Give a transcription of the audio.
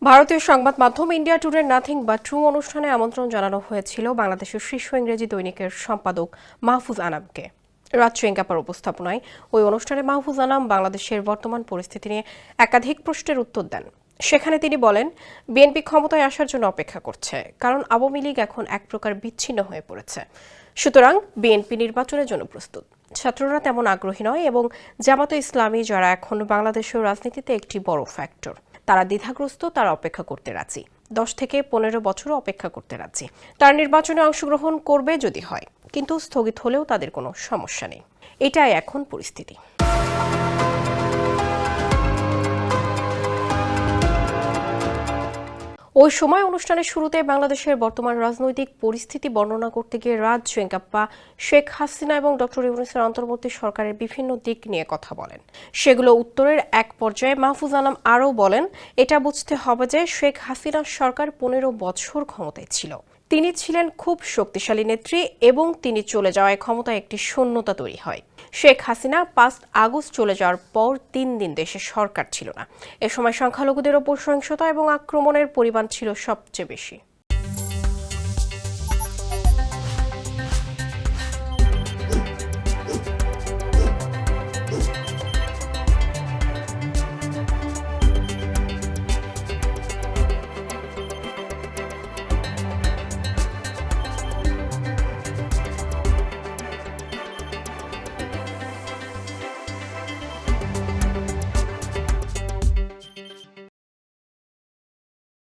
ভারতীয় সংবাদ মাধ্যম ইন্ডিয়া টুডের নাথিং বাট ট্রু অনুষ্ঠানে আমন্ত্রণ জানানো হয়েছিল বাংলাদেশের শীর্ষ ইংরেজি দৈনিকের সম্পাদক মাহফুজ আনামকে। রাজ সিঙ্গাপুর উপস্থাপনায় ওই অনুষ্ঠানে মাহফুজ আনাম বাংলাদেশের বর্তমান পরিস্থিতি নিয়ে একাধিক প্রশ্নের উত্তর দেন। সেখানে তিনি বলেন, বিএনপি ক্ষমতায় আসার জন্য অপেক্ষা করছে, কারণ আওয়ামী লীগ এখন এক প্রকার বিচ্ছিন্ন হয়ে পড়েছে। সুতরাং বিএনপি নির্বাচনের জন্য প্রস্তুত। ছাত্ররা তেমন আগ্রহী নয় এবং জামাতে ইসলামী, যারা এখন বাংলাদেশের রাজনীতিতে একটি বড় ফ্যাক্টর, তারা দ্বিধাগ্রস্ত, তারা অপেক্ষা করতে রাজি। 10 থেকে 15 বছরও অপেক্ষা করতে রাজি। তারা নির্বাচনে অংশগ্রহণ করবে যদি হয়, কিন্তু স্থগিত হলেও তাদের কোনো সমস্যা নেই। এটাই এখন পরিস্থিতি। ওই সময় অনুষ্ঠানের শুরুতে বাংলাদেশের বর্তমান রাজনৈতিক পরিস্থিতি বর্ণনা করতে গিয়ে রাজ সিঙ্গাপ্পা শেখ হাসিনা এবং ডক্টর ইউনূসের অন্তর্বর্তী সরকারের বিভিন্ন দিক নিয়ে কথা বলেন। সেগুলো উত্তরের এক পর্যায়ে মাহফুজ আনাম আরও বলেন, এটা বুঝতে হবে যে শেখ হাসিনার সরকার 15 বছর ক্ষমতায় ছিল। তিনি ছিলেন খুব শক্তিশালী নেত্রী এবং তিনি চলে যাওয়ায় ক্ষমতায় একটি শূন্যতা তৈরি হয়। শেখ হাসিনা 5 আগস্ট চলে যাওয়ার পর 3 দিন দেশে সরকার ছিল না। এ সময় সংখ্যালঘুদের ওপর সহিংসতা এবং আক্রমণের পরিমাণ ছিল সবচেয়ে বেশি।